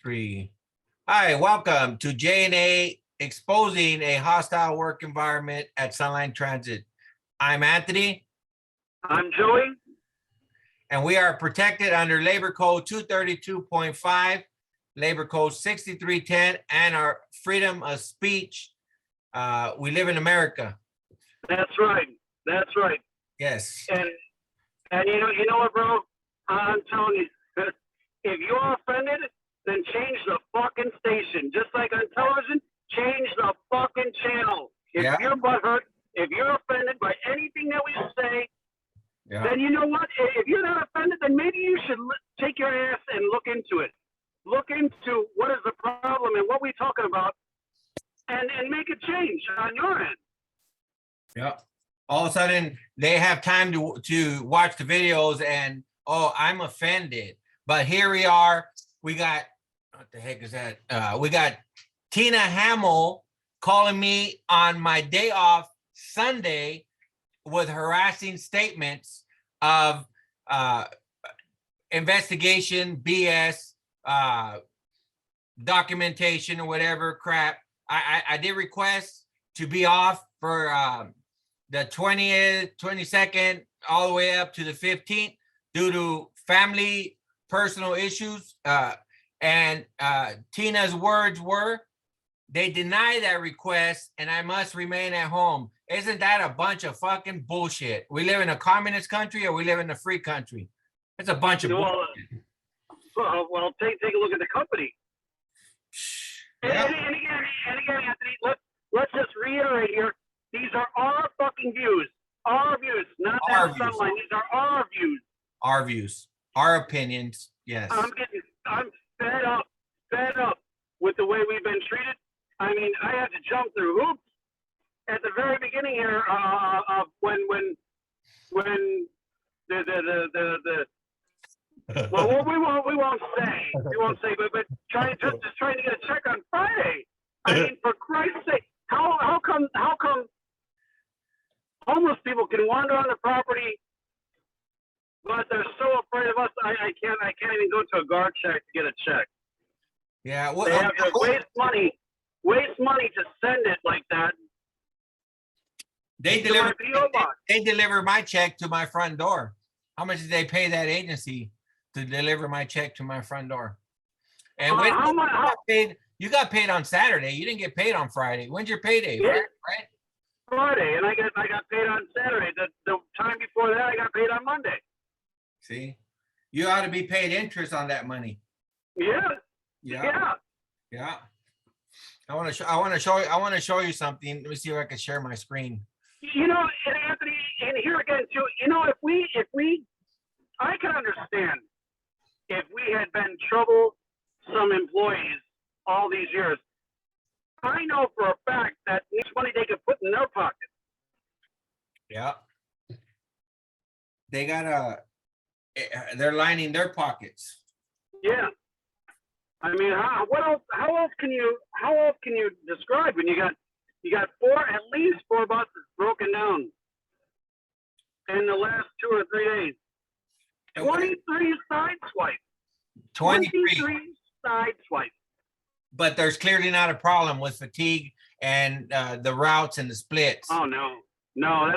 Three. Hi, welcome to J&A Exposing a Hostile Work Environment at Sunline Transit. I'm Anthony. I'm Joey. And we are protected under Labor Code 232.5, Labor Code 6310, and our freedom of speech. We live in America. That's right. That's right. Yes. And you know what, bro? I'm telling you, if you're offended, then change the fucking station. Just like on television, change the fucking channel. If you're butthurt, if you're offended by anything that we say, then you know what? If you're not offended, then maybe you should take your ass and look into it. Look into what is the problem and what we're talking about, and make a change on your end. Yeah. All of a sudden, they have time to watch the videos and, oh, I'm offended. But here we are. We got, what the heck is that? We got Tina Hamill calling me on my day off Sunday with harassing statements of investigation, BS, documentation or whatever crap. I did request to be off for the 20th, 22nd, all the way up to the 15th due to family personal issues. And Tina's words were, they deny that request and I must remain at home. Isn't that a bunch of fucking bullshit? We live in a communist country or we live in a free country? It's a bunch of bullshit. Well, take a look at the company. Yeah. And again, Anthony, let's just reiterate here. These are our fucking views. Our views, not that Sunline. These are our views. Our views. Our opinions. Yes. I'm fed up with the way we've been treated. I mean, I had to jump through hoops at the very beginning here when the well, we won't say, but trying to get a check on Friday. I mean, for Christ's sake, how come homeless people can wander on the property, but they're so afraid of us? I can't even go to a guard check to get a check. Yeah, they have to waste money to send it like that. They deliver my check to my front door. How much did they pay that agency to deliver my check to my front door? And when you got paid on Saturday, you didn't get paid on Friday. When's your payday? Yeah. Right? Friday, and I got paid on Saturday. The time before that, I got paid on Monday. See, you ought to be paid interest on that money. Yeah. I want to show you something. Let me see if I can share my screen. You know, and Anthony, and here again too. You know, if we, I can understand if we had been troublesome employees all these years. I know for a fact that each money they could put in their pocket. Yeah. They're lining their pockets. Yeah. I mean, how else can you describe when you got at least four buses broken down in the last 2 or 3 days. 23 side swipes. 23 side swipes. But there's clearly not a problem with fatigue and the routes and the splits. Oh no,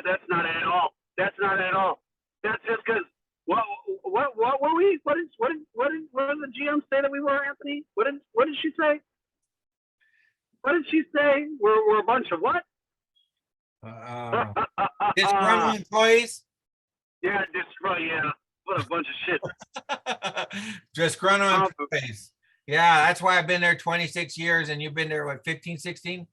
that's not at all. That's not at all. That's just because what were we? What did the GM say that we were, Anthony? What did she say? What did she say? We're a bunch of what? Disgruntled employees? Yeah, yeah. What a bunch of shit. Disgruntled employees. Yeah, that's why I've been there 26 years and you've been there, what, 15, 16?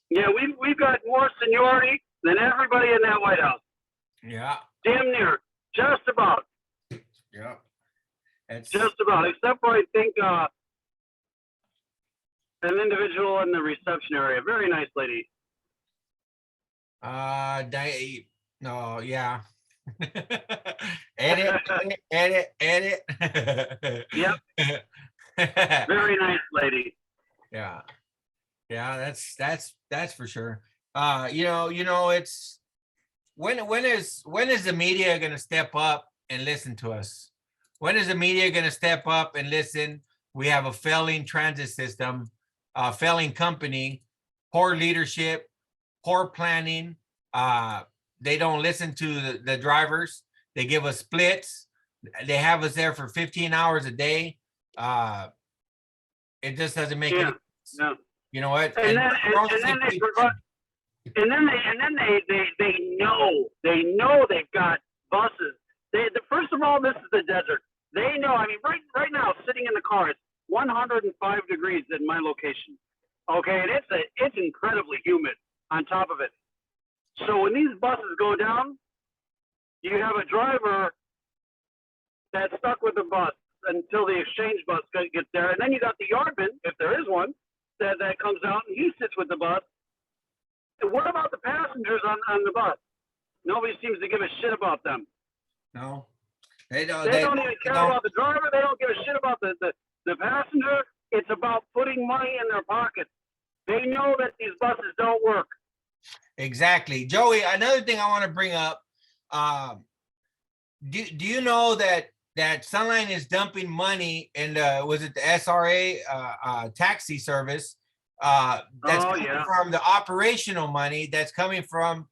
Yeah, we've got more seniority than everybody in that White House. Yeah. Damn near. Just about. Yeah. Just about. Except for, I think, an individual in the reception area. Very nice lady. No, yeah. edit. Yep. Very nice lady. Yeah, that's for sure. It's when is the media going to step up and listen to us? When is the media going to step up and listen we have a failing transit system, failing company, poor leadership, poor planning. They don't listen to the drivers. They give us splits. They have us there for 15 hours a day. It just doesn't make any sense. Yeah. You know what? And then they forgot. And then they know they've got buses. First of all, this is the desert. They know. I mean, right now, sitting in the car, it's 105 degrees in my location. Okay, and it's incredibly humid on top of it. So when these buses go down, you have a driver that's stuck with the bus until the exchange bus gets there, and then you got the yardman, if there is one, that comes out and he sits with the bus. And what about the passengers on the bus? Nobody seems to give a shit about them. No, they don't. They don't even care about the driver. They don't give a shit about the passenger. It's about putting money in their pockets. They know that these buses don't work. Exactly. Joey, another thing I want to bring up. Do you know that Sunline is dumping money in was it the SRA taxi service? That's coming from the operational money that's coming from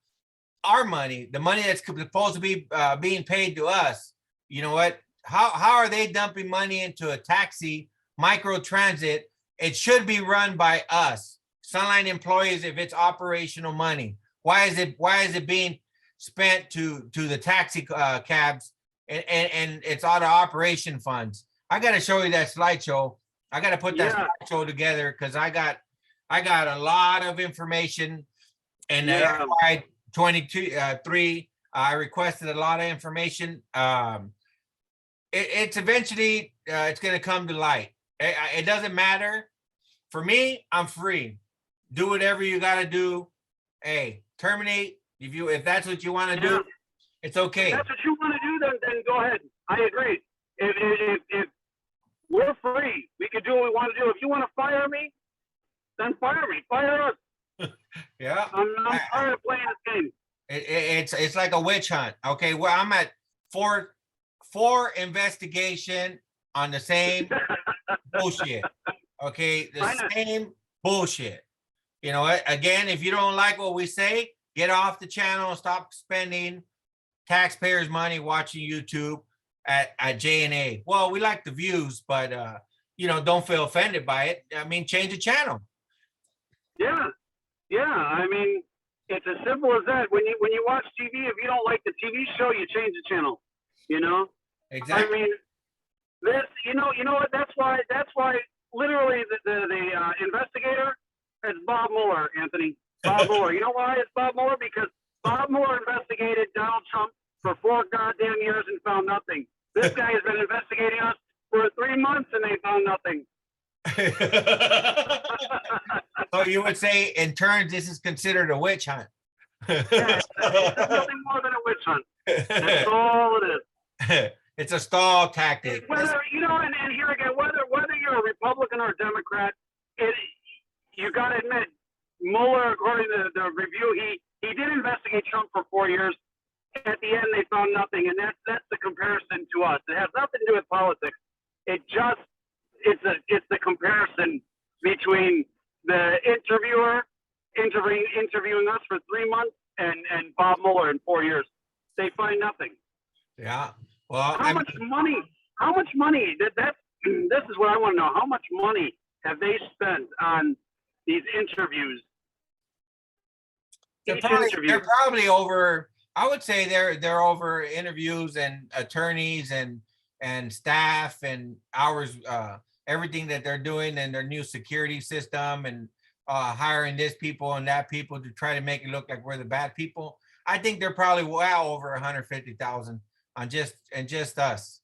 our money, the money that's supposed to be being paid to us. You know what? How are they dumping money into a taxi micro transit? It should be run by us, Sunline employees, if it's operational money. Why is it being spent to the taxi cabs and it's out of operation funds? I got to show you that slideshow. I got to put that slideshow together because I got a lot of information. And FY 23, I requested a lot of information. It's eventually it's going to come to light. It doesn't matter. For me, I'm free. Do whatever you got to do. Hey, terminate if that's what you want to do. It's okay. If that's what you want to do, then go ahead. I agree. If we're free, we can do what we want to do. If you want to fire me, then fire me. Fire us. Yeah. I'm tired of playing this game. It's like a witch hunt. Okay, well, I'm at four investigation on the same bullshit. Okay, the same bullshit. You know what? Again, if you don't like what we say, get off the channel and stop spending taxpayers' money watching YouTube at J&A. Well, we like the views, but don't feel offended by it. I mean, change the channel. Yeah. I mean, it's as simple as that. When you watch TV, if you don't like the TV show, you change the channel. You know. Exactly. I mean, this. You know what? That's why. Literally, the investigator is Bob Mueller, Anthony. Bob Mueller. You know why it's Bob Mueller? Because Bob Mueller investigated Donald Trump for 4 goddamn years and found nothing. This guy has been investigating us for 3 months and they found nothing. So you would say, in turn, this is considered a witch hunt. Yeah, it's nothing more than a witch hunt. That's all it is. It's a stall tactic. Whether and here again, whether you're a Republican or a Democrat, you got to admit, Mueller, according to the review, he did investigate Trump for 4 years. At the end, they found nothing, and that's the comparison to us. It has nothing to do with politics. It's the comparison between the interviewer interviewing us for 3 months and Bob Mueller in 4 years. They find nothing. Yeah. Well, how much money? This is what I want to know. How much money have they spent on these interviews? They're probably over. I would say they're over interviews and attorneys and staff and hours, everything that they're doing and their new security system and hiring this people and that people to try to make it look like we're the bad people. I think they're probably well over 150,000 on just us.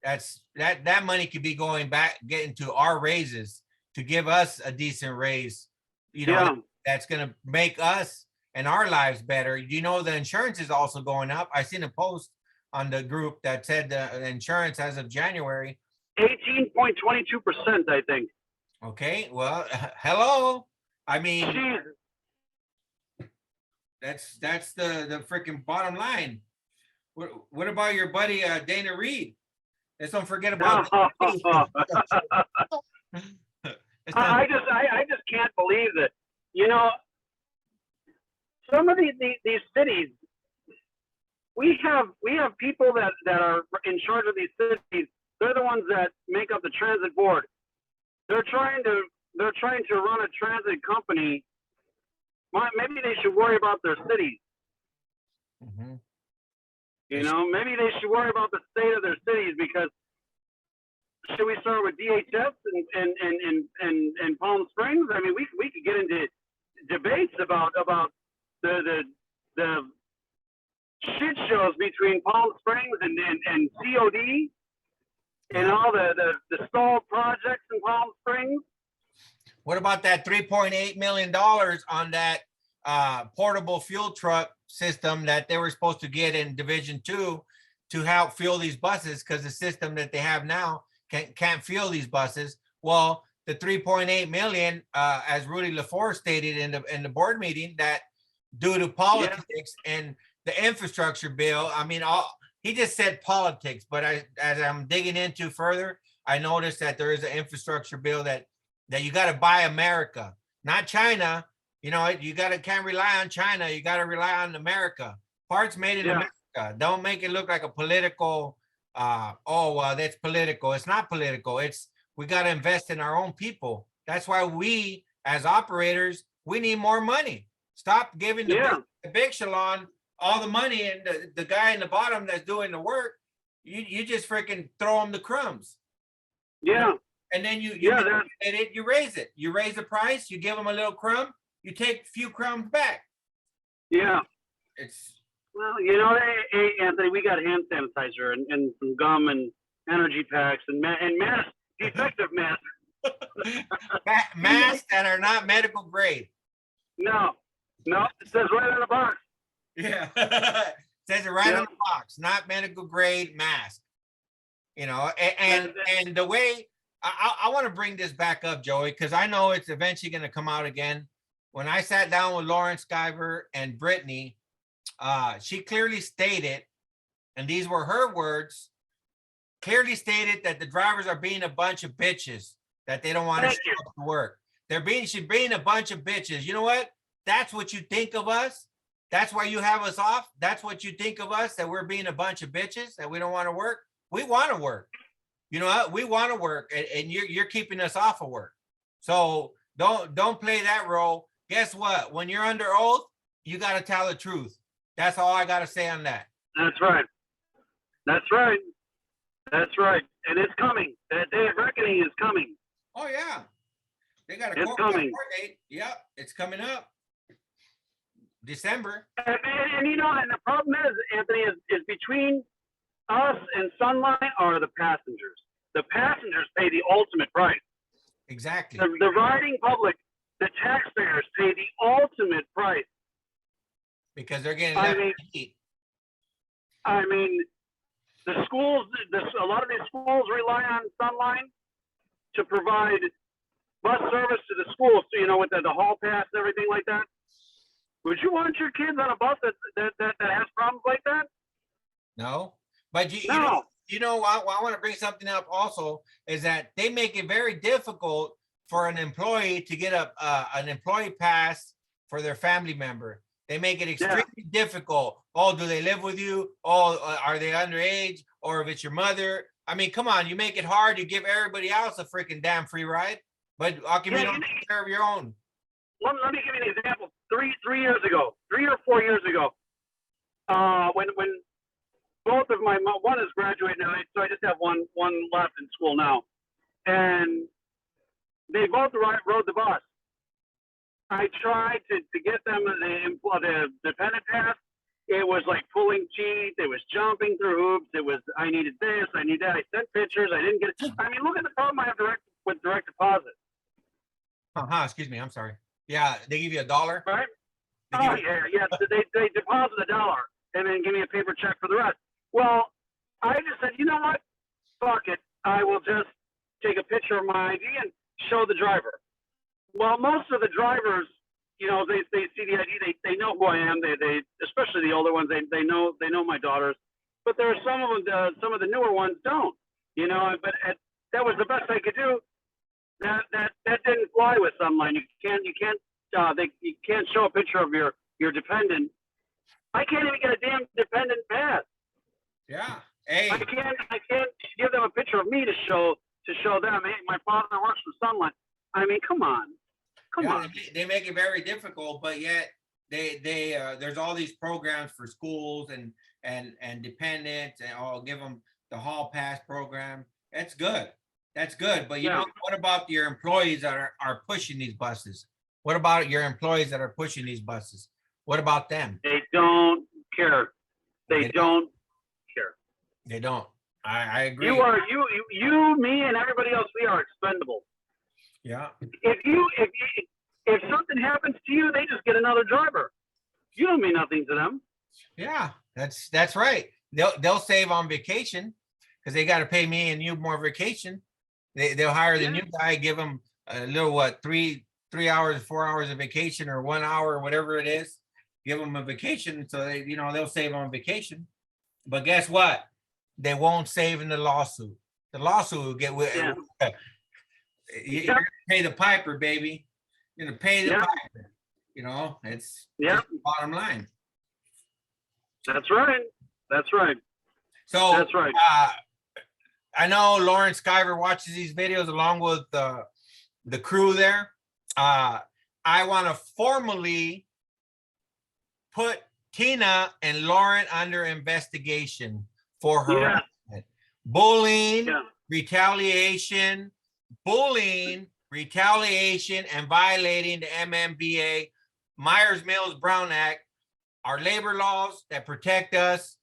That money could be going back, getting to our raises to give us a decent raise. That's going to make us and our lives better. The insurance is also going up. I seen a post on the group that said the insurance as of January 18.22%, I think. Okay, well, hello. I mean, that's the freaking bottom line. What about your buddy Dana Reed? Let's don't forget about It's not- I just can't believe that. You know, some of these cities, we have people that are in charge of these cities. They're the ones that make up the transit board. They're trying to run a transit company. Maybe they should worry about their cities. Mhm. You know, maybe they should worry about the state of their cities, because should we start with DHS and Palm Springs? I mean, we could get into debates about the shit shows between Palm Springs and COD and all the stalled projects in Palm Springs. What about that $3.8 million on that portable fuel truck system that they were supposed to get in Division 2 to help fuel these buses, because the system that they have now can't fuel these buses? Well, the 3.8 million, as Rudy LaForce stated in the board meeting, that due to politics and the infrastructure bill, I mean, he just said politics, but as I'm digging into further, I noticed that there is an infrastructure bill that you got to buy America, not China. You know, can't rely on China. You got to rely on America. Parts made in America. Don't make it look like a political, that's political. It's not political. We got to invest in our own people. That's why we, as operators, we need more money. Stop giving the big salon all the money, and the guy in the bottom that's doing the work, you just freaking throw him the crumbs. Yeah. And then you raise it. You raise the price, you give them a little crumb, you take a few crumbs back. Yeah. Well, you know, hey, Anthony, we got hand sanitizer and some gum and energy packs and masks, effective masks. Masks that are not medical grade. No, it says right on the box. Yeah. It says it right on the box, not medical grade mask. You know, and the way I want to bring this back up, Joey, because I know it's eventually going to come out again. When I sat down with Lauren Skyver and Brittany, she clearly stated, and these were her words, clearly stated that the drivers are being a bunch of bitches, that they don't want to show up to work. She's being a bunch of bitches. You know what? That's what you think of us. That's why you have us off. That's what you think of us, that we're being a bunch of bitches, that we don't want to work. We want to work. You know what? We want to work, and you're keeping us off of work. So don't play that role. Guess what? When you're under oath, you got to tell the truth. That's all I got to say on that. That's right. That's right. That's right. And it's coming. That day of reckoning is coming. Oh yeah, they got a court date. Yep, it's coming up. December. And you know, and the problem is, Anthony, is between us and Sunlight are the passengers. The passengers pay the ultimate price. Exactly. The riding public, the taxpayers pay the ultimate price. Because they're getting I mean, the schools, a lot of these schools rely on Sunlight to provide bus service to the schools, so, you know, with the hall pass and everything like that. Would you want your kids on a bus that has problems like that? No, but you know, I want to bring something up also, is that they make it very difficult for an employee to get an employee pass for their family member. They make it extremely difficult. Oh, do they live with you? Oh, are they underage? Or if it's your mother? I mean, come on, you make it hard. You give everybody else a freaking damn free ride, but how come you don't take care of your own? Let me give you an example. 3 years ago, 3 or 4 years ago, when both of one is graduating now, so I just have one left in school now, and they both rode the bus. I tried to get them the dependent pass. It was like pulling teeth. It was jumping through hoops. It was, I needed this, I need that. I sent pictures. I didn't get it. I mean, look at the problem I have with direct deposit. Excuse me. I'm sorry. Yeah, they give you $1. Right? Yeah. They deposit $1 and then give me a paper check for the rest. Well, I just said, you know what? Fuck it. I will just take a picture of my ID and show the driver. Well, most of the drivers, you know, they see the ID, they know who I am. They especially the older ones, they know my daughters. But there are some of the newer ones don't. You know, but that was the best I could do. That didn't fly with Sunline. You can't show a picture of your dependent. I can't even get a damn dependent pass. Yeah. Hey. I can't give them a picture of me to show them. Hey, my father works for Sunline. I mean, come on. They make it very difficult, but yet they there's all these programs for schools and dependents, and I'll give them the hall pass program. That's good. That's good. But you know, what about your employees that are pushing these buses? What about your employees that are pushing these buses? What about them? They don't care. They don't care. They don't. I agree. You, me, and everybody else. We are expendable. Yeah. If something happens to you, they just get another driver. You don't mean nothing to them. Yeah, that's right. They'll save on vacation because they got to pay me and you more vacation. They'll hire the new guy, give them a little 3 hours, 4 hours of vacation, or 1 hour, or whatever it is. Give them a vacation, so they'll save on vacation. But guess what? They won't save in the lawsuit. The lawsuit will get with. Yeah. You're gonna pay the piper, baby. You're gonna pay the piper. You know, it's the bottom line. That's right. That's right. So that's right. I know Lawrence Skyver watches these videos along with the crew there. I want to formally put Tina and Lauren under investigation for harassment, bullying, retaliation, and violating the MMBA, Myers-Mills-Brown Act, our labor laws that protect us.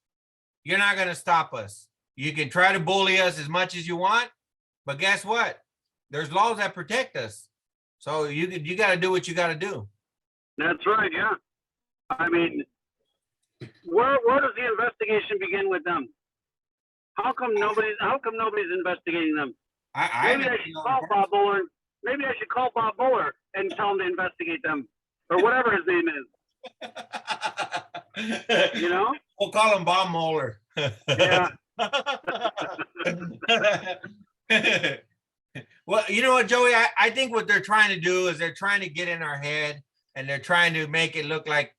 You're not going to stop us. You can try to bully us as much as you want, but guess what? There's laws that protect us. So you got to do what you got to do. That's right. Yeah. I mean, where does the investigation begin with them? How come nobody's investigating them? Maybe I should call Bob Buller. Maybe I should call Bob Buller and tell him to investigate them, or whatever his name is. You know? We'll call him Bob Mueller. Yeah. Well, you know what, Joey? I think what they're trying to do is they're trying to get in our head, and they're trying to make it look like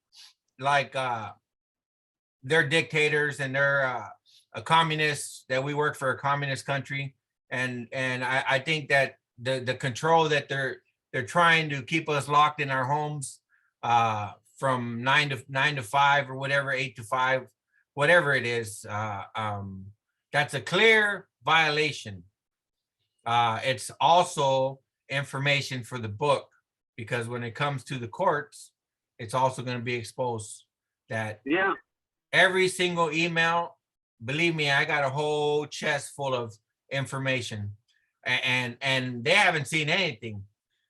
they're dictators and they're a communist, that we work for a communist country. And I think that the control that they're trying to keep us locked in our homes from 9 to 5 or whatever, 8 to 5, whatever it is, that's a clear violation. It's also information for the book, because when it comes to the courts, it's also going to be exposed that every single email, believe me, I got a whole chest full of information, and they haven't seen anything.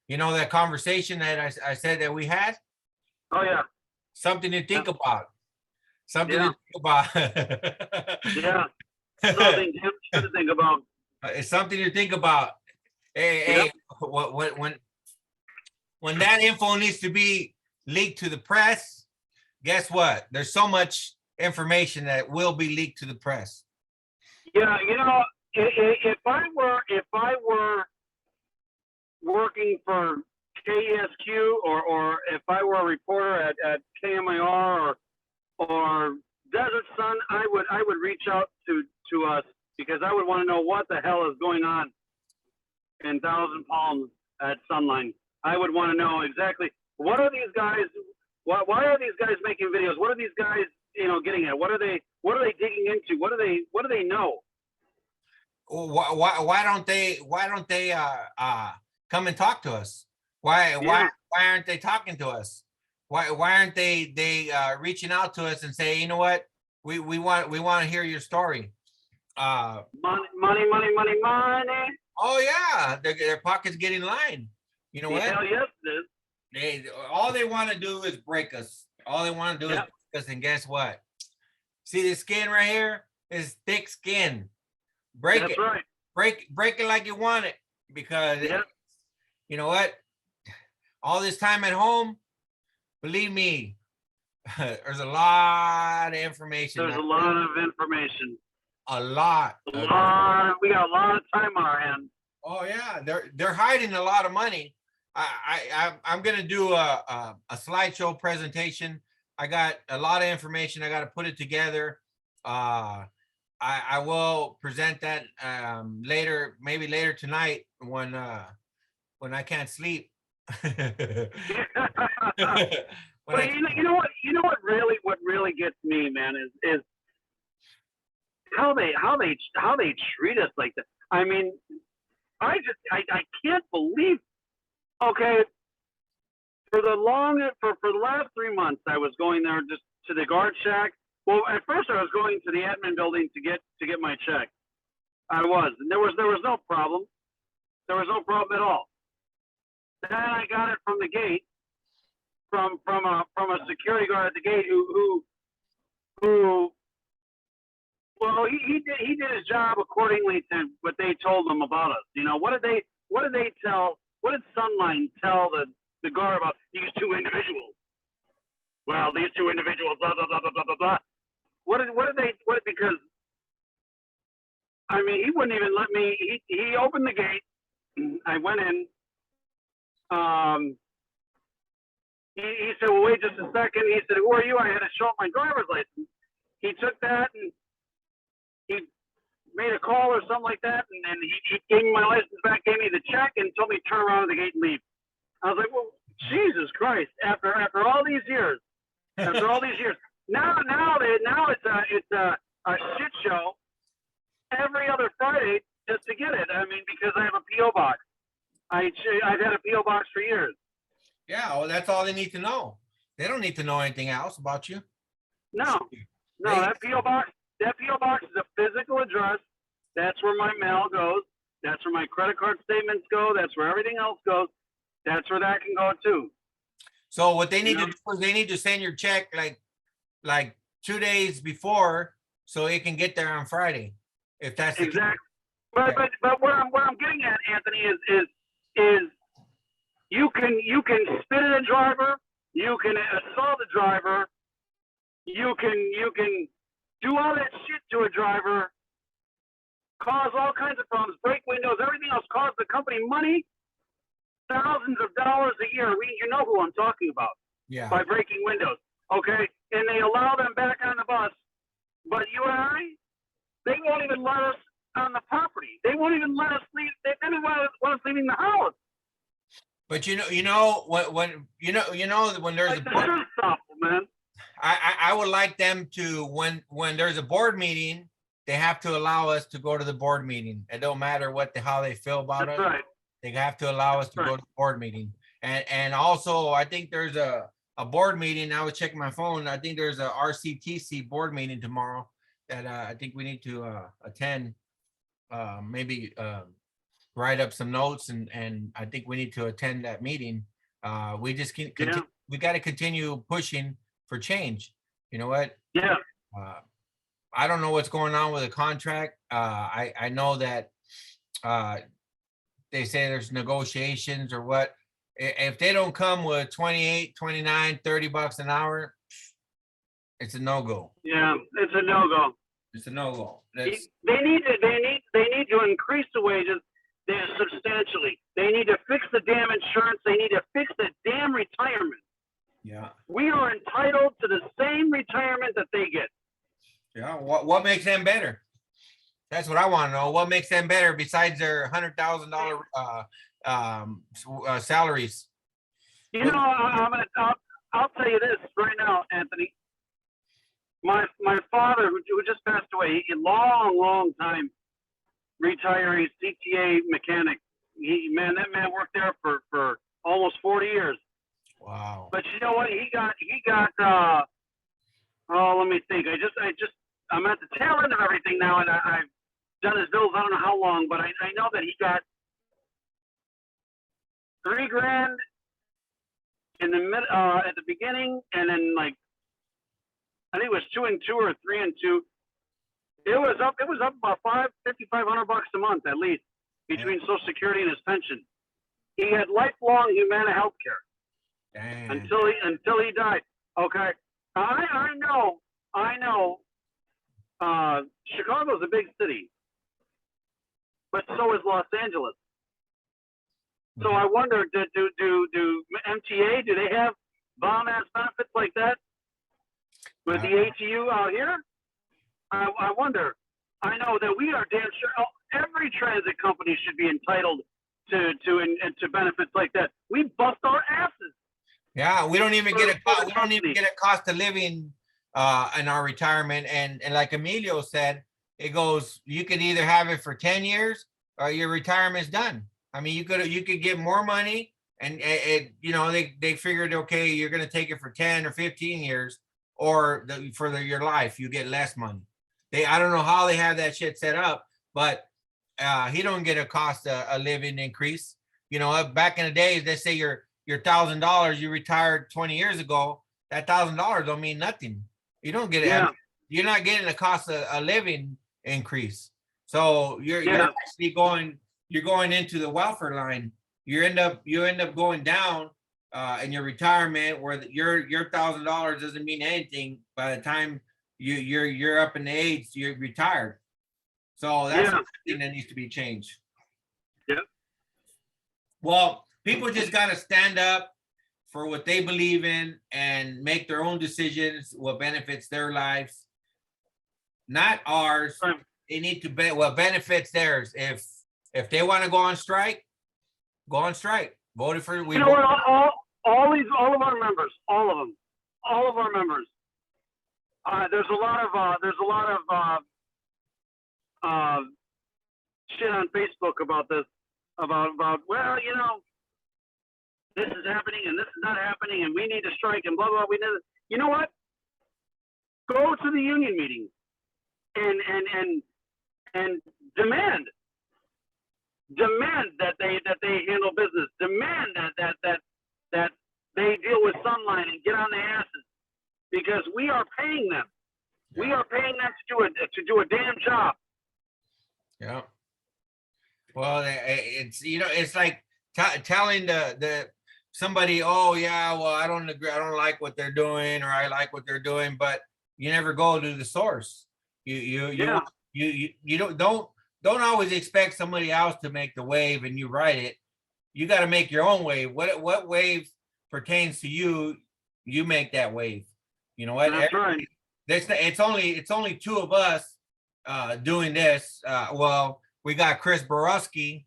You know, that conversation that I said that we had? Oh yeah. Something to think about. Something to think about. Yeah. Something to think about. It's something to think about. Hey, when that info needs to be leaked to the press, guess what? There's so much information that will be leaked to the press. Yeah, you know, if I were working for KESQ, or if I were a reporter at KMIR or Desert Sun, I would reach out to us, because I would want to know what the hell is going on in Thousand Palms at Sunline. I would want to know exactly what are these guys. Why are these guys making videos? What are these guys, getting at? What are they digging into? What do they know? Why don't they come and talk to us? Why aren't they talking to us? Why aren't they reaching out to us and say, you know what, we want to hear your story? Money. Oh yeah, their pockets getting lined. You know what? Hell yes, it is. All they want to do is break us. All they want to do is break us. And guess what? See this skin right here? Is thick skin. Break That's it. Right. Break it like you want it. Because you know what? All this time at home, believe me, there's a lot of information. There's a lot of information. a lot. We got a lot of time on our hands. Oh yeah, they're hiding a lot of money. I'm gonna do a slideshow presentation. I got a lot of information. I got to put it together. I will present that later, maybe later tonight when I can't sleep. But you know what really gets me, man, is how they treat us like that. I mean, I can't believe. Okay, for the last 3 months, I was going there just to the guard shack. Well, at first I was going to the admin building to get my check. I was, and there was no problem. There was no problem at all. Then I got it from the gate, from a security guard at the gate who well, he did his job accordingly to what they told him about us. You know, what did Sunline tell the guard about these two individuals? Well, these two individuals, blah blah blah blah blah blah blah. Because I mean, he wouldn't even let me. He opened the gate. I went in. He said, well, wait just a second. He said, who are you? I had to show up my driver's license. He took that and he made a call or something like that, and then he gave me my license back, gave me the check, and told me to turn around at the gate and leave. I was like, well, Jesus Christ! After all these years, now it's a shit show every other Friday just to get it. I mean, because I have a PO box. I've had a PO box for years. Yeah, well, that's all they need to know. They don't need to know anything else about you. No, that PO box is a physical address. That's where my mail goes. That's where my credit card statements go. That's where everything else goes. That's where that can go too. So what they need to do is they need to send your check like 2 days before, so it can get there on Friday. If that's exactly. But what I'm getting at, Anthony, is you can spit at a driver, you can assault a driver, you can do all that shit to a driver, cause all kinds of problems, break windows, everything else, cause the company money, thousands of dollars a year. You know who I'm talking about. Yeah. By breaking windows, okay? And they allow them back on the bus, but you and I, they won't even let us on the property. They won't even let us leave. They didn't want us leaving the house. But when there's like a board, stuff, man. I would like them to when there's a board meeting, they have to allow us to go to the board meeting. It don't matter how they feel about That's us. right. They have to allow us to go to the board meeting. And also I think there's a board meeting. I was checking my phone. I think there's a RCTC board meeting tomorrow that I think we need to attend. Maybe write up some notes, and I think we need to attend that meeting. We just we got to continue pushing for change. You know what? Yeah. I don't know what's going on with the contract. I know that they say there's negotiations or what. If they don't come with 28, 29, $30 an hour, it's a no-go. Yeah, it's a no-go. It's a no-go. They need to increase the wages substantially. They need to fix the damn insurance. They need to fix the damn retirement. Yeah. We are entitled to the same retirement that they get. Yeah. What makes them better? That's what I want to know. What makes them better besides their $100,000 salaries? You know, I'll tell you this right now, Anthony. My father, who just passed away, a long time retiree CTA mechanic. That man worked there for almost 40 years. Wow. But you know what? He got. Let me think. I'm at the tail end of everything now, and I've done his bills. I don't know how long, but I know that he got $3,000 in the at the beginning, and then like I think it was 2 and 2 or 3 and 2. It was up about $500 a month at least between Social Security and his pension. He had lifelong Humana health care until he died. Okay, I know Chicago's a big city, but so is Los Angeles. So I wonder, do MTA, do they have bomb ass benefits like that with the ATU out here? I wonder. I know that we are damn sure every transit company should be entitled to benefits like that. We bust our asses. Yeah, we don't even get a cost of living in our retirement. And like Emilio said, it goes, you could either have it for 10 years or your retirement's done. I mean, you could get more money, and they figured, okay, you're going to take it for 10 or 15 years, or your life, you get less money. I don't know how they have that shit set up, but he don't get a cost of living increase. Back in the days, they say your $1,000 you retired 20 years ago, that $1,000 don't mean nothing. You don't get it. Yeah. You're not getting a cost of a living increase. So you're actually going into the welfare line. You end up going down in your retirement, where your $1,000 doesn't mean anything by the time you're up in the age, you're retired. So that's something that needs to be changed. Yep. Well, people just got to stand up for what they believe in and make their own decisions, what benefits their lives, not ours. They need to what benefits theirs. If they want to go on strike, go on strike. Voted for we. You know what? All of our members, all of our members. There's a lot of shit on Facebook about this, about well, this is happening and this is not happening and we need to strike and blah blah. You know what? Go to the union meetings and demand that they handle business. Demand that they deal with Sunline and get on their asses, because we are paying them. We are paying them to do a damn job. Yeah. Well, it's like telling the somebody, oh yeah, well, I don't agree, I don't like what they're doing, or I like what they're doing, but you never go to the source. You don't always expect somebody else to make the wave and you write it. You got to make your own wave. What wave pertains to you, you make that wave. You know what? That's right. It's only two of us doing this. Well, we got Chris Borowski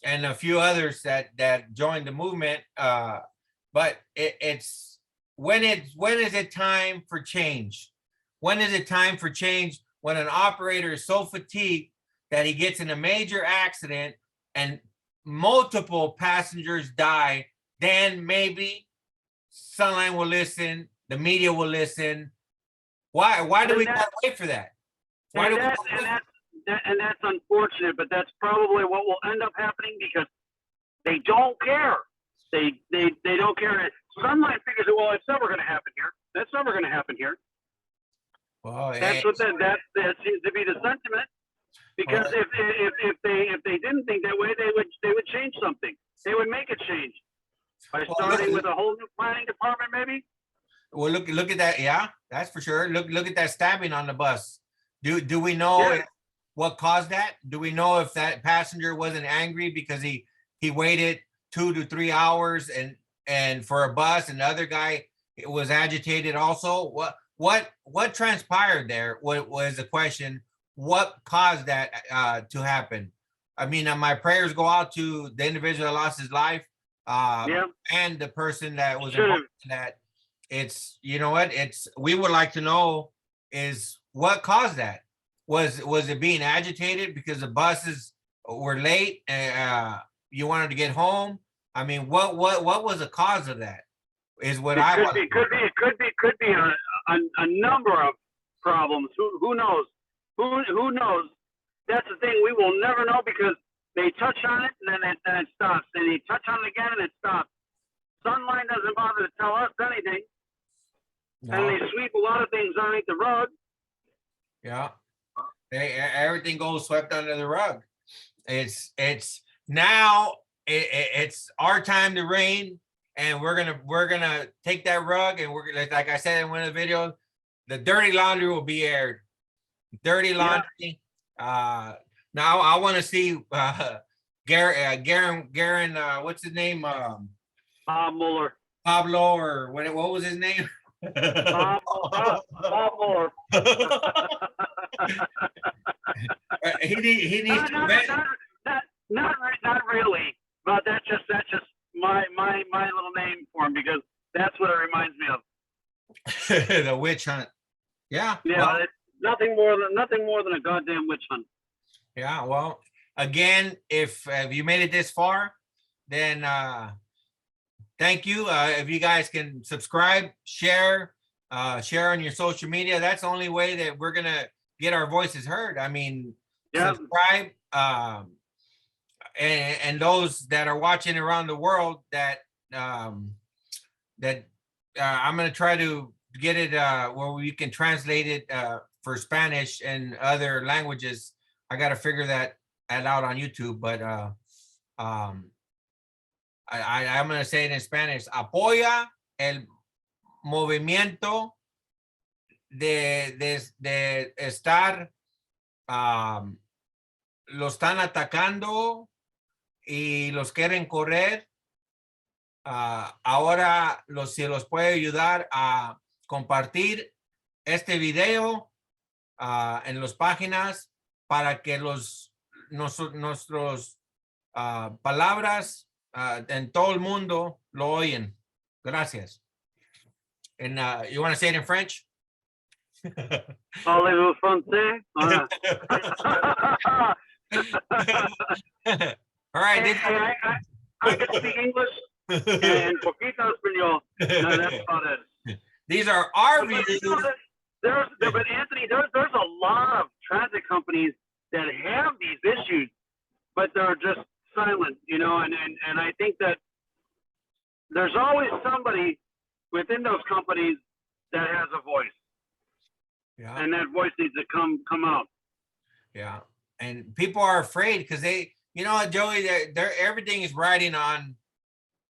and a few others that joined the movement. But it's when is it time for change? When is it time for change? When an operator is so fatigued that he gets in a major accident and multiple passengers die, then maybe Sunline will listen, the media will listen. Why do we gotta wait for that? And that's unfortunate, but that's probably what will end up happening, because they don't care. They don't care. Sunline figures that, well, it's never going to happen here. That's never going to happen here. Well, that seems to be the sentiment. Because if they didn't think that way, they would change something. They would make a change by starting with a whole new planning department, maybe. Well, look at that. Yeah, that's for sure. Look at that stabbing on the bus. Do we know what caused that? Do we know if that passenger wasn't angry because he waited 2 to 3 hours and for a bus, and the other guy was agitated also? What transpired there? What was the question? What caused that to happen? I mean, my prayers go out to the individual that lost his life, and the person that was involved in that. It's, we would like to know is what caused that. Was it being agitated because the buses were late and you wanted to get home? I mean, what was the cause of that? Is what it could be a number of problems. Who knows? Who knows? That's the thing. We will never know, because they touch on it and then it stops. And they touch on it again and it stops. Sunline doesn't bother to tell us anything. No. And they sweep a lot of things underneath the rug. Yeah. Everything goes swept under the rug. It's now it's our time to reign, and we're gonna take that rug, and we're gonna, like I said in one of the videos, the dirty laundry will be aired. dirty laundry. Now I want to see Garen, what's his name? Mueller. Pablo, or what was his name? Bob Mueller. He needs to vent. Not really, but that's just my little name for him, because that's what it reminds me of. The witch hunt. Yeah. Yeah, Well, it's nothing more than a goddamn witch hunt. yeah. Well, again, if you made it this far, then thank you. If you guys can subscribe, share on your social media, that's the only way that we're gonna get our voices heard. I mean, Yeah. subscribe, and those that are watching around the world, that I'm gonna try to get it where we can translate it for Spanish and other languages. I got to figure that out on YouTube, but I'm gonna say it in Spanish. Apoya el movimiento de estar, lo están atacando y los quieren correr. Ahora si los puede ayudar a compartir este video en las páginas, para que nuestros palabras en todo el mundo lo oyen. Gracias. And you want to say it in French? Parlez-vous français? All right. Hey, I can speak English and poquito español. No, that's about it. These are our But, views. but Anthony, there's a lot of transit companies that have these issues, but they're just silent, and I think that there's always somebody within those companies that has a voice. Yeah. And that voice needs to come out. Yeah. And people are afraid because they, Joey, they're everything is riding on.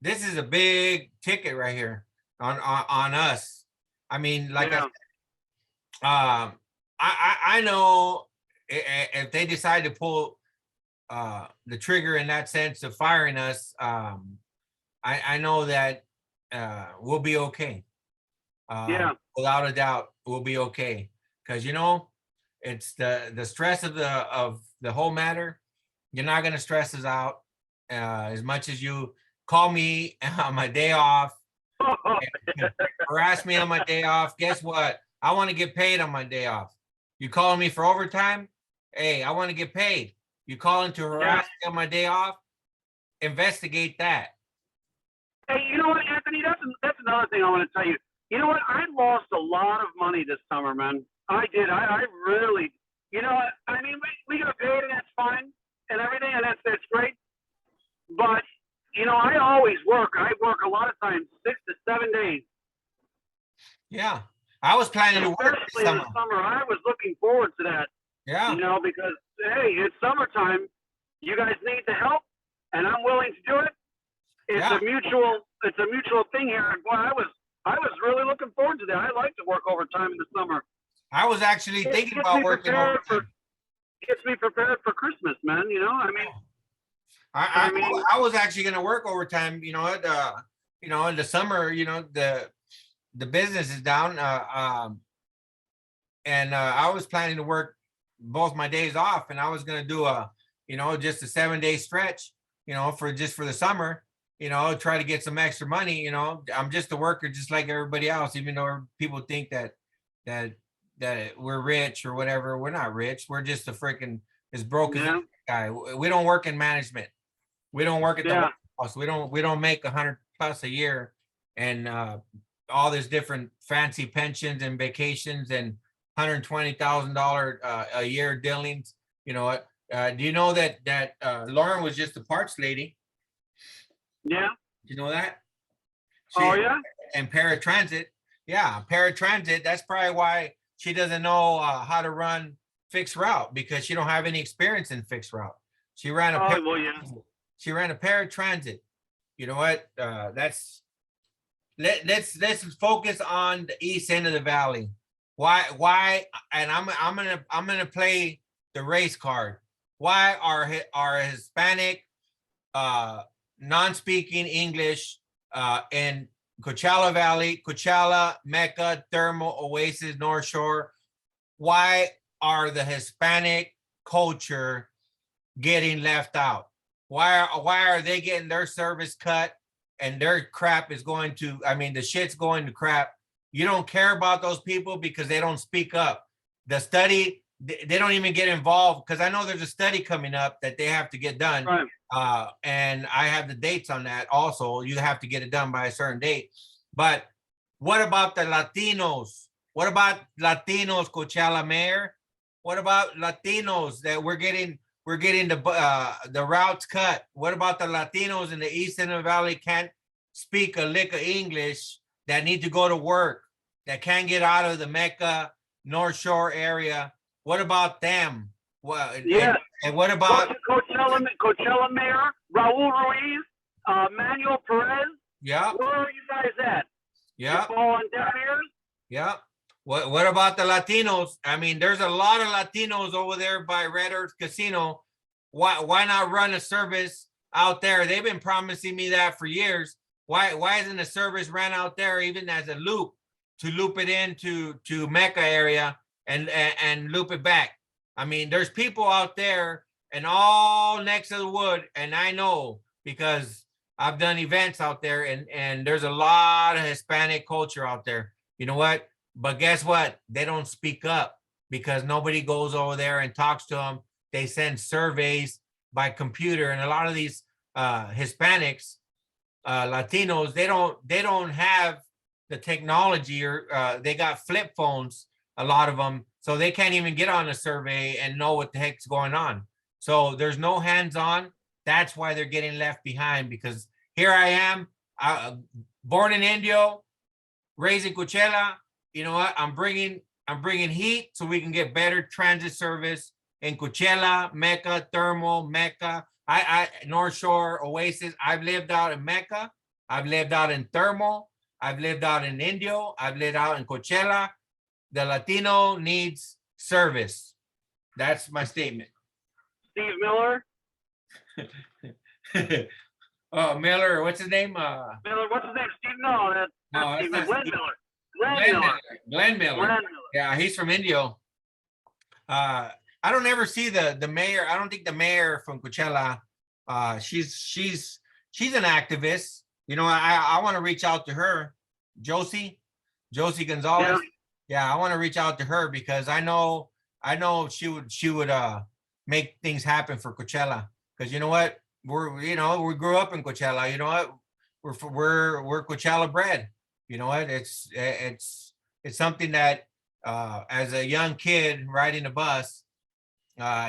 This is a big ticket right here on us. I mean, like, Yeah. I know if they decide to pull the trigger in that sense of firing us, I know that we'll be okay. Yeah. Without a doubt, we'll be okay, because it's the stress of the whole matter. You're not gonna stress us out as much as you call me on my day off, harass me on my day off. Guess what? I want to get paid on my day off. You calling me for overtime? Hey, I want to get paid. You calling to harass me on my day off? Investigate that. Hey, you know what, Anthony? That's another thing I want to tell you. You know what? I lost a lot of money this summer, man. I did. I really. I mean, we got paid, and that's fine, and everything, and that's great. But I always work. I work a lot of times 6 to 7 days. Yeah, I was planning to work this summer. I was looking forward to that. Yeah. Because hey, it's summertime. You guys need the help, and I'm willing to do it. It's a mutual thing here. And boy, I was really looking forward to that. I like to work overtime in the summer. I was actually thinking about working overtime. Gets me prepared for Christmas, man. I mean, I was actually going to work overtime. In the summer, the business is down, and I was planning to work both my days off, and I was going to do just a 7-day stretch, for the summer. Try to get some extra money. I'm just a worker, just like everybody else. Even though people think that we're rich or whatever, we're not rich. We're just a freaking as broke as guy. We don't work in management. We don't work at the White House. We don't make $100+ a year, and all this different fancy pensions and vacations and $120,000 a year dealings. Do you know that Lauren was just a parts lady? Yeah. You know that? And paratransit. Yeah, paratransit. That's probably why she doesn't know how to run fixed route, because she don't have any experience in fixed route. She ran a she ran a paratransit. You know what? Let's focus on the east end of the valley. Why? And I'm gonna play the race card. Why are Hispanic non-speaking English in Coachella Valley, Coachella, Mecca, Thermal, Oasis, North Shore? Why are the Hispanic culture getting left out? Why are they getting their service cut and their crap is going to, I mean, the shit's going to crap. You don't care about those people because they don't speak up. The study, they don't even get involved because I know there's a study coming up that they have to get done. Right. And I have the dates on that also. You have to get it done by a certain date. But what about the Latinos? What about Latinos, Coachella Mayor? What about Latinos that we're getting the routes cut? What about the Latinos in the East End Valley can't speak a lick of English that need to go to work, that can't get out of the Mecca, North Shore area? What about them? Well, Yeah. and what about Coachella Mayor, Raul Ruiz, Manuel Perez? yeah, Where are you guys at? yeah, You falling deaf ears? yeah. What about the Latinos? I mean, there's a lot of Latinos over there by Red Earth Casino. Why not run a service out there? They've been promising me that for years. Why isn't a service ran out there even as a loop to loop it into Mecca area and loop it back? I mean, there's people out there and all next to the wood, and I know because I've done events out there, and there's a lot of Hispanic culture out there. You know what? But guess what? They don't speak up because nobody goes over there and talks to them. They send surveys by computer, and a lot of these Hispanics, Latinos, they don't have the technology, or they got flip phones, a lot of them, so they can't even get on a survey and know what the heck's going on. So there's no hands-on. That's why they're getting left behind, because here I am, born in Indio, raised in Coachella. You know what? I'm bringing heat so we can get better transit service in Coachella, Mecca, Thermal, Mecca, I North Shore, Oasis. I've lived out in Mecca. I've lived out in Thermal. I've lived out in Indio. I've lived out in Coachella. The Latino needs service. That's my statement. Steve Miller? Oh, Miller, what's his name? Miller, what's his name? Steve? No, that's not Steve. not Glenn Steve. Miller. Glenn Miller. Glenn Miller. Yeah, he's from Indio. I don't ever see the mayor. I don't think the mayor from Coachella. She's an activist. You know, I want to reach out to her, Josie Gonzalez. Yeah, I want to reach out to her because I know she would make things happen for Coachella. Because you know what, we grew up in Coachella. You know what, we're Coachella bred. You know what, it's something that as a young kid riding a bus,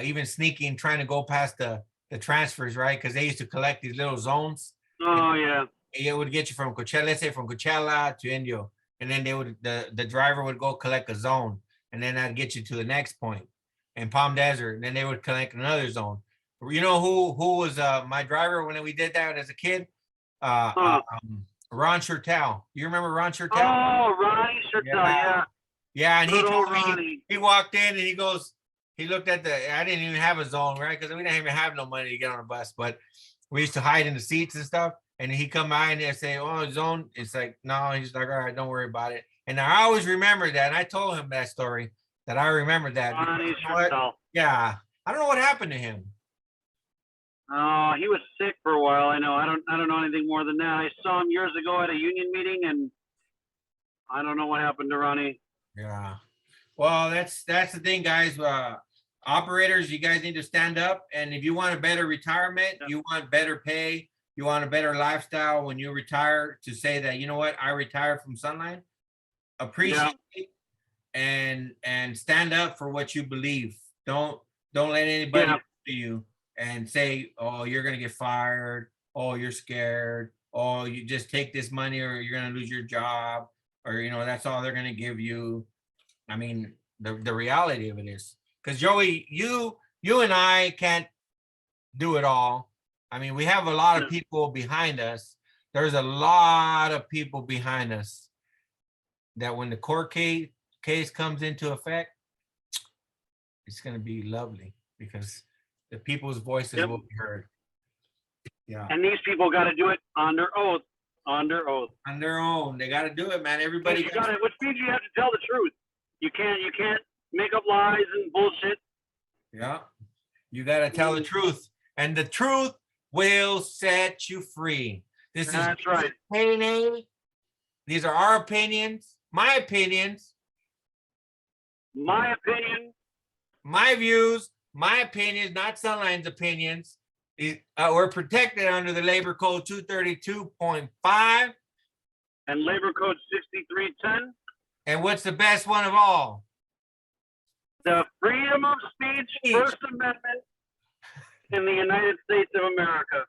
even sneaking, trying to go past the transfers, right? Because they used to collect these little zones. Oh yeah. It would get you from Coachella, let's say from Coachella to Indio, and then the driver would go collect a zone, and then that'd get you to the next point in Palm Desert, and then they would collect another zone. You know who was my driver when we did that as a kid? Ron Shurtell. You remember Ron Shurtell? Oh, Ronnie Shurtell, yeah. Yeah, and he Good told old me, Ronnie. he walked in and he goes, he looked at I didn't even have a zone, right? Because we didn't even have no money to get on a bus, but we used to hide in the seats and stuff. And he come by and they say, oh, zone. It's like, no, he's like, all right, don't worry about it. And I always remember that. And I told him that story, that I remember that. Ronnie Because, you know what? Shurtell. Yeah. I don't know what happened to him. Oh, he was sick for a while. I know. I don't know anything more than that. I saw him years ago at a union meeting, and I don't know what happened to Ronnie. Yeah. Well, that's the thing, guys. Operators, you guys need to stand up. And if you want a better retirement, you want better pay, you want a better lifestyle when you retire, to say that, you know what, I retired from Sunline, appreciate it, and stand up for what you believe. Don't let anybody to you and say, oh, you're gonna get fired, oh, you're scared, oh, you just take this money or you're gonna lose your job, or that's all they're gonna give you. I mean, the reality of it is, because Joey, you and I can't do it all. I mean, we have a lot of people behind us. There's a lot of people behind us that when the court case comes into effect, it's going to be lovely because the people's voices Yep. will be heard. Yeah. And these people got to do it under oath. Under oath. On their own. They got to do it, man. Everybody You got it, which means you have to tell the truth. You can't make up lies and bullshit. Yeah. You got to tell the truth. And the truth will set you free. This That's is right. Hey, these are our opinions, my opinions, My opinion. my views, my opinions, not Sunline's opinions. We're protected under the Labor Code 232.5. And Labor Code 6310. And what's the best one of all? The freedom of speech, First Amendment in the United States of America.